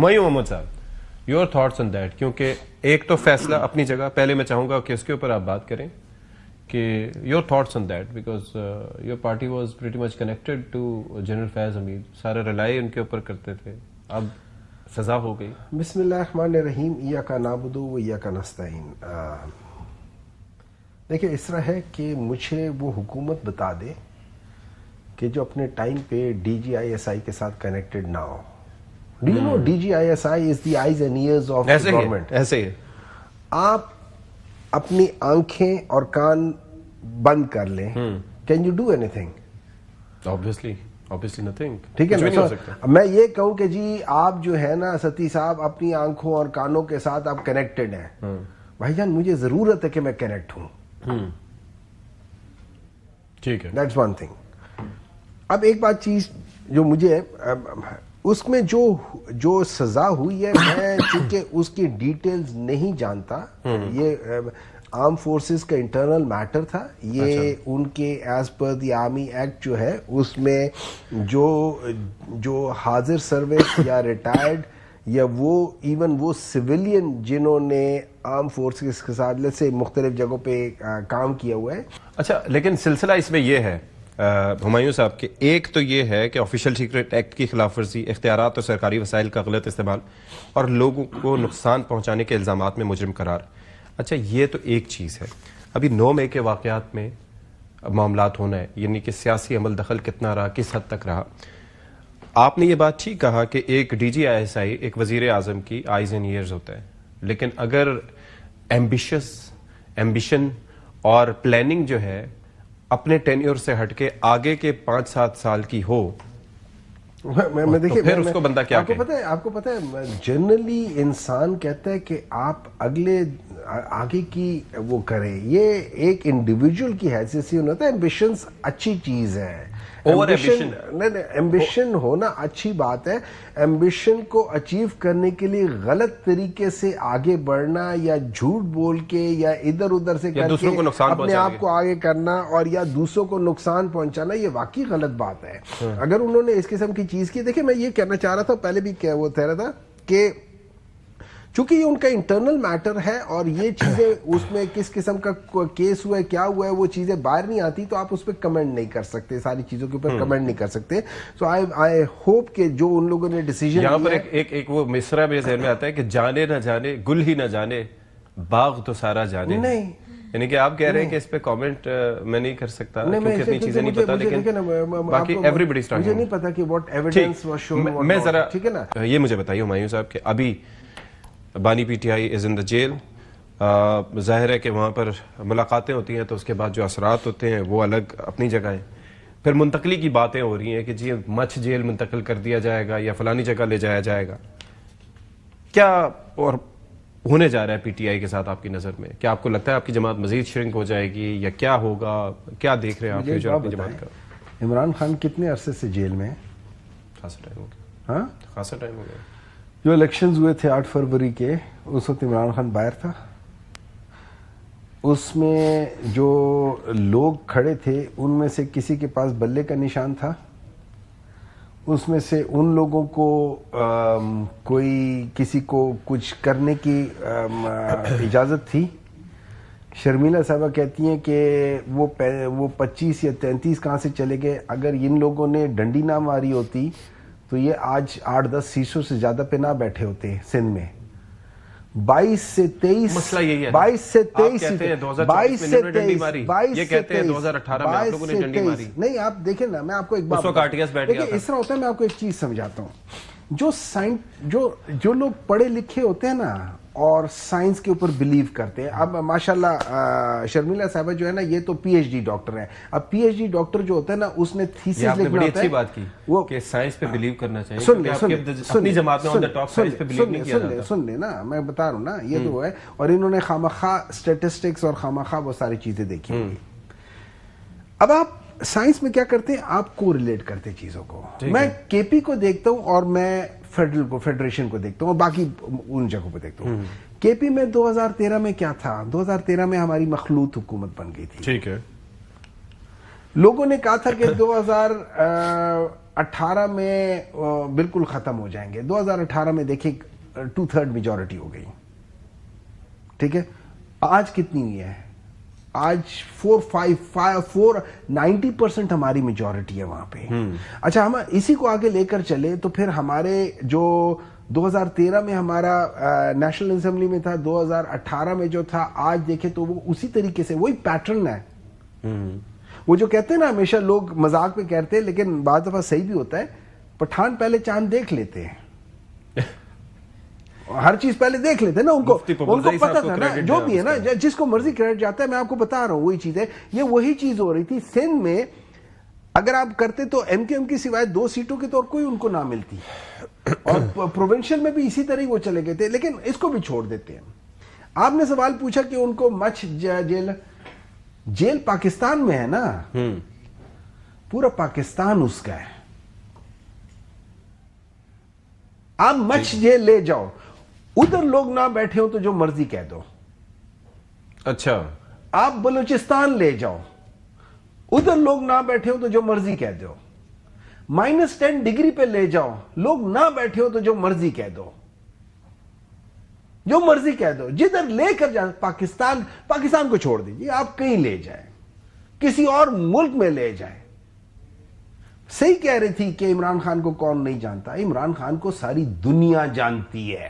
ہمایوں محمد صاحب، your thoughts on that, کیونکہ ایک تو فیصلہ اپنی جگہ، پہلے میں چاہوں گا کہ اس کے اوپر آپ بات کریں کہ your thoughts on that, because your party was pretty much connected to general Faiz Hamid, سارے ریلائی ان کے اوپر کرتے تھے، اب سزا ہو گئی. بسم اللہ الرحمن الرحیم. ایاک نعبد و ایاک نستعین. دیکھیں اس طرح ہے کہ مجھے وہ حکومت بتا دے کہ جو اپنے ٹائم پہ ڈی جی آئی ایس آئی کے ساتھ کنیکٹڈ نہ ہو. Do you know D G I S I is the eyes and ears of government. ایسے ہی آپ اپنی آنکھیں اور کان بند کر لیں، can you do any thing? obviously nothing. ٹھیک ہے کچھ بھی نہیں ہو نا. سکتا. میں یہ کہوں کہ جی آپ جو ہے نا ستی صاحب اپنی آنکھوں اور کانوں کے ساتھ آپ کنیکٹڈ ہیں، بھائی جان مجھے ضرورت ہے کہ میں کنیکٹ ہوں. ٹھیک ہے. That's one thing. اب ایک بات چیز جو مجھے اس میں جو سزا ہوئی ہے، میں چونکہ اس کی ڈیٹیلز نہیں جانتا، یہ آرم فورسز کا انٹرنل میٹر تھا، یہ ان کے ایز پر دی آرمی ایکٹ جو ہے اس میں جو حاضر سروس یا ریٹائرڈ یا وہ ایون وہ سویلین جنہوں نے آرم فورسز کے ساتھ سے مختلف جگہوں پہ کام کیا ہوا ہے. اچھا، لیکن سلسلہ اس میں یہ ہے ہمایوں صاحب کہ ایک تو یہ ہے کہ آفیشیل سیکرٹ ایکٹ کی خلاف ورزی، اختیارات اور سرکاری وسائل کا غلط استعمال اور لوگوں کو نقصان پہنچانے کے الزامات میں مجرم قرار. اچھا یہ تو ایک چیز ہے. ابھی 9 مئی کے واقعات میں معاملات ہونا ہے، یعنی کہ سیاسی عمل دخل کتنا رہا، کس حد تک رہا. آپ نے یہ بات ٹھیک کہا کہ ایک ڈی جی آئی ایس آئی ایک وزیر اعظم کی آئیز اینڈ ایئرز ہوتا ہے، لیکن اگر ایمبیشن اور پلاننگ جو ہے اپنے ٹینیور سے ہٹ کے آگے کے 5-7 سال کی ہو، پھر اس کو بندہ کیا کہے؟ آپ کو پتہ ہے جنرلی انسان کہتا ہے کہ آپ آگے کی وہ کریں. یہ ایک انڈیویجول کی حیثیت سے ہوتا ہے. ایمبیشنز اچھی چیز ہے، ایمبیشن ہونا اچھی بات ہے. ایمبیشن کو اچیو کرنے کے لیے غلط طریقے سے آگے بڑھنا یا جھوٹ بول کے یا ادھر ادھر سے کر کے اپنے آپ کو آگے کرنا اور یا دوسروں کو نقصان پہنچانا، یہ واقعی غلط بات ہے. اگر انہوں نے اس قسم کی چیز کی، دیکھیں میں یہ کہنا چاہ رہا تھا پہلے بھی وہ کہہ رہا تھا کہ چونکہ یہ ان کا انٹرنل میٹر ہے اور یہ چیزیں اس میں کس قسم کا کیس ہوا ہے، کیا ہوا ہے، وہ چیزیں باہر نہیں آتی تو آپ اس پہ کمنٹ نہیں کر سکتے، ساری چیزوں کے اوپر کمنٹ نہیں کر سکتے. سو آئی ہوپ کہ جو ان لوگوں نے ڈیسیژن یہاں پر ایک وہ مصرع میرے ذہن میں آتا ہے کہ جانے نہ جانے گل ہی نہ جانے باغ تو سارا جانے. نہیں، یعنی کہ آپ کہہ رہے ہیں کہ اس پہ کامنٹ میں نہیں کر سکتا کیونکہ اتنی چیزیں نہیں پتا، لیکن باقی ایوری بڈی اسٹارٹ. مجھے نہیں پتا کہ واٹ ایویڈنس واز شون. میں ذرا ٹھیک ہے نا، یہ مجھے بتائیے ہمایوں صاحب کہ ابھی بانی P T I is in the jail. ظاہر ہے کہ وہاں پر ملاقاتیں ہوتی ہیں تو اس کے بعد جو اثرات ہوتے ہیں وہ الگ اپنی جگہ ہیں. پھر منتقلی کی باتیں ہو رہی ہیں کہ جی مچھ جیل منتقل کر دیا جائے گا یا فلانی جگہ لے جایا جائے گا. کیا اور ہونے جا رہا ہے پی ٹی آئی کے ساتھ آپ کی نظر میں؟ کیا آپ کو لگتا ہے آپ کی جماعت مزید شرنک ہو جائے گی یا کیا ہوگا؟ کیا دیکھ رہے ہیں آپ فیوچر اپنی جماعت کا؟ عمران خان کتنے عرصے سے جیل میں؟ خاصا ٹائم ہو گیا. ہاں خاصا ٹائم ہو گیا. جو الیکشنز ہوئے تھے 8 فروری کے، اس وقت عمران خان باہر تھا. اس میں جو لوگ کھڑے تھے ان میں سے کسی کے پاس بلے کا نشان تھا؟ اس میں سے ان لوگوں کو کوئی کسی کو کچھ کرنے کی اجازت تھی؟ شرمیلا صاحبہ کہتی ہیں کہ وہ 25 یا 33 کہاں سے چلے گئے. اگر ان لوگوں نے ڈنڈی نہ ماری ہوتی تو یہ آج 8-10 سیٹوں سے زیادہ پہ نہ بیٹھے ہوتے سندھ میں. 22 سے 23 مسئلہ یہی ہے. 22 سے 23 یہ کہتے ہیں 2018 میں آپ لوگوں نے ڈنڈی ماری. نہیں آپ دیکھیں نا، میں آپ کو ایک بات دیکھیں اس طرح ہوتا ہے. میں آپ کو ایک چیز سمجھاتا ہوں. جو لوگ پڑھے لکھے ہوتے ہیں نا اور سائنس کے اوپر بلیو کرتے ہیں. اب ماشاءاللہ شرمیلا صاحبہ جو ہے نا یہ تو پی ایچ ڈی ڈاکٹر ہیں. اب پی ایچ ڈی ڈاکٹر جو ہوتا ہے نا اس نے تھیسس لکھنا ہوتا ہے. بڑی اچھی بات کی وہ کہ سائنس پہ بلیو کرنا چاہیے. اپنی جماعت میں سن لیں نا، میں بتا رہا ہوں نا یہ تو ہے. اور انہوں نے خامخواہ اسٹیٹسٹکس اور خامخواہ وہ ساری چیزیں دیکھی ہوئی. اب آپ سائنس میں کیا کرتے ہیں، آپ کو ریلیٹ کرتے چیزوں کو. میں کے پی کو دیکھتا ہوں اور میں فیڈریشن کو دیکھتا ہوں اور باقی ان جگہوں پہ دیکھتا ہوں. کے پی میں 2013 میں کیا تھا؟ 2013 میں ہماری مخلوط حکومت بن گئی تھی. ٹھیک ہے. لوگوں نے کہا تھا کہ 2000 2018 میں بالکل ختم ہو جائیں گے. 2018 میں دیکھیں 2/3 میجورٹی ہو گئی, ٹھیک ہے. آج کتنی ہوئی ہے؟ آج 90% ہماری میجورٹی ہے وہاں پہ. اچھا, ہم اسی کو آگے لے کر چلے تو پھر ہمارے جو 2013 میں ہمارا نیشنل اسمبلی میں تھا, 2018 میں جو تھا, آج دیکھیں تو وہ اسی طریقے سے وہی پیٹرن ہے. وہ جو کہتے ہیں نا, ہمیشہ لوگ مذاق پہ کہتے ہیں لیکن بعض دفعہ صحیح بھی ہوتا ہے, پٹھان پہلے چاند دیکھ لیتے ہیں, ہر چیز پہلے دیکھ لیتے ہیں نا. ان کو پتا تھا نا, جو بھی ہے نا, جس کو مرضی کریڈٹ جاتا ہے. میں آپ کو بتا رہا ہوں وہی چیز ہے. یہ وہی چیز ہو رہی تھی سندھ میں. اگر آپ کرتے تو ایم کیو ایم کی سوائے 2 سیٹوں کی تو کوئی ان کو نہ ملتی, اور پروونشل میں بھی اسی طرح وہ چلے گئے تھے. لیکن اس کو بھی چھوڑ دیتے ہیں. آپ نے سوال پوچھا کہ ان کو مچھ جیل پاکستان میں ہے نا, پورا پاکستان اس کا ہے. آپ مچھ جیل لے جاؤ, ادھر لوگ نہ بیٹھے ہو تو جو مرضی کہہ دو. اچھا, آپ بلوچستان لے جاؤ, ادھر لوگ نہ بیٹھے ہو تو جو مرضی کہہ دو. -10 ڈگری پہ لے جاؤ, لوگ نہ بیٹھے ہو تو جو مرضی کہہ دو, جو مرضی کہہ دو. جدھر لے کر جائیں, پاکستان کو چھوڑ دیجیے, آپ کہیں لے جائیں, کسی اور ملک میں لے جائیں. صحیح کہہ رہی تھی کہ عمران خان کو کون نہیں جانتا. عمران خان کو ساری دنیا جانتی ہے.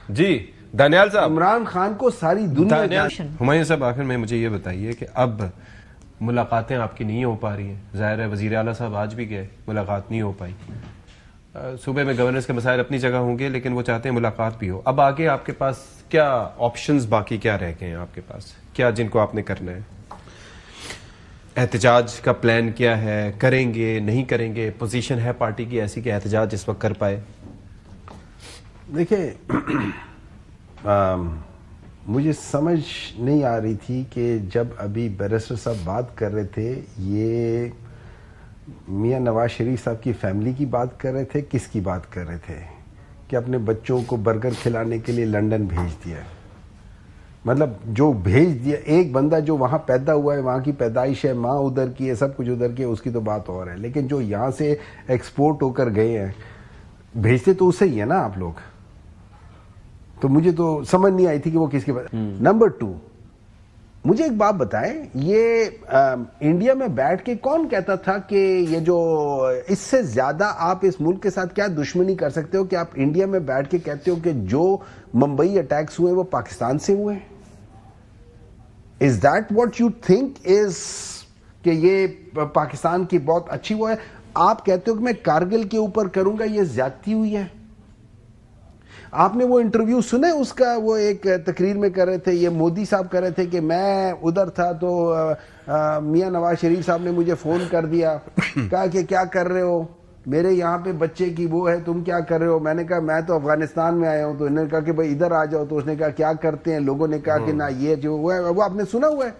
جی دانیال صاحب, عمران خان کو ساری دنیا جانتی ہے. ہمایوں صاحب, آخر میں مجھے یہ بتائیے کہ اب ملاقاتیں آپ کی نہیں ہو پا رہی ہیں. ظاہر ہے وزیر اعلیٰ صاحب آج بھی گئے, ملاقات نہیں ہو پائی. صوبے میں گورننس کے مسائل اپنی جگہ ہوں گے, لیکن وہ چاہتے ہیں ملاقات بھی ہو. اب آگے آپ کے پاس کیا آپشنز باقی کیا رہ گئے ہیں آپ کے پاس, کیا جن کو آپ نے کرنا ہے؟ احتجاج کا پلان کیا ہے, کریں گے نہیں کریں گے؟ پوزیشن ہے پارٹی کی ایسی کہ احتجاج اس وقت کر پائے؟ دیکھیں, مجھے سمجھ نہیں آ رہی تھی کہ جب ابھی بیرسٹر صاحب بات کر رہے تھے, یہ میاں نواز شریف صاحب کی فیملی کی بات کر رہے تھے, کس کی بات کر رہے تھے کہ اپنے بچوں کو برگر کھلانے کے لیے لنڈن بھیج دیا. مطلب جو بھیج دیا, ایک بندہ جو وہاں پیدا ہوا ہے, وہاں کی پیدائش ہے, ماں ادھر کی ہے, سب کچھ ادھر کی ہے, اس کی تو بات اور ہے. لیکن جو یہاں سے ایکسپورٹ ہو کر گئے ہیں, بھیجتے تو اسے ہی ہے نا آپ لوگ. تو مجھے تو سمجھ نہیں آئی تھی کہ وہ کس کے بات. نمبر 2, مجھے ایک بات بتائیں, یہ انڈیا میں بیٹھ کے کون کہتا تھا کہ یہ جو اس سے زیادہ آپ اس ملک کے ساتھ کیا دشمنی کر سکتے ہو کہ آپ انڈیا میں بیٹھ کے کہتے ہو کہ جو ممبئی اٹیکس ہوئے وہ پاکستان سے ہوئے؟ Is that what you think is کہ یہ پاکستان کی بہت اچھی وہ ہے؟ آپ کہتے ہو کہ میں کارگل کے اوپر کروں گا, یہ زیادتی ہوئی ہے. آپ نے وہ انٹرویو سنے اس کا, وہ ایک تقریر میں کر رہے تھے, یہ مودی صاحب کر رہے تھے کہ میں ادھر تھا تو میاں نواز شریف صاحب نے مجھے فون کر دیا, کہا کہ کیا کر رہے ہو, میرے یہاں پہ بچے کی وہ ہے, تم کیا کر رہے ہو؟ میں نے کہا میں تو افغانستان میں آیا ہوں. تو انہوں نے کہا کہ بھائی ادھر آ جاؤ. تو اس نے کہا کیا کرتے ہیں؟ لوگوں نے کہا کہ نہ یہ جو ہوا ہے, وہ آپ نے سنا ہوا ہے.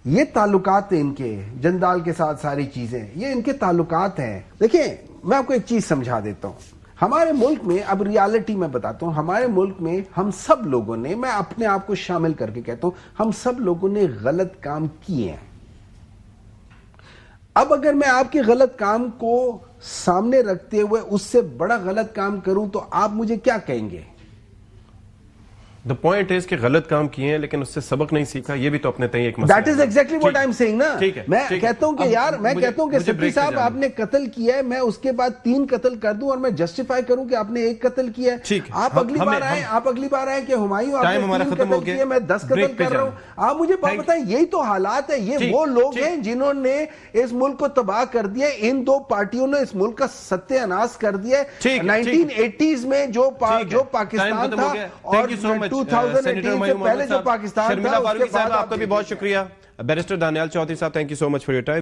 یہ تعلقات ہیں ان کے, جندال کے ساتھ ساری چیزیں, یہ ان کے تعلقات ہیں. دیکھیں, میں آپ کو ایک چیز سمجھا دیتا ہوں. ہمارے ملک میں, اب ریالٹی میں بتاتا ہوں, ہمارے ملک میں ہم سب لوگوں نے, میں اپنے آپ کو شامل کر کے کہتا ہوں, ہم سب لوگوں نے غلط کام کیے ہیں. اب اگر میں آپ کے غلط کام کو سامنے رکھتے ہوئے اس سے بڑا غلط کام کروں تو آپ مجھے کیا کہیں گے؟ The point is کہ غلط کام کیے ہیں لیکن اس سے سبق نہیں سیکھا, یہ بھی تو اپنے تئیں ایک مسئلہ ہے. That is exactly what I'm saying نا. میں کہتا ہوں کہ یار, میں کہتا ہوں کہ صدیقی صاحب آپ نے قتل کیا ہے, میں اس کے بعد 3 قتل کر دوں اور میں جسٹیفائی کروں کہ آپ نے 1 قتل کیا ہے. آپ اگلی بار آئیں کہ ہمایوں آپ نے 3 قتل کیے, میں 10 قتل کر رہا ہوں. آپ مجھے بات بتائیں, یہی تو حالات ہے. یہ وہ لوگ ہیں جنہوں نے اس ملک کو تباہ کر دیا. ان 2 پارٹیوں نے اس ملک کا ستیہ ناش کر دیا. 1980s میں جو پاکستان تھا اور 2018 سے پہلے جو پاکستان تھا, آپ کا بھی بہت شکریہ. بیرسٹر دانیال چودھری صاحب, thank you so much for your time.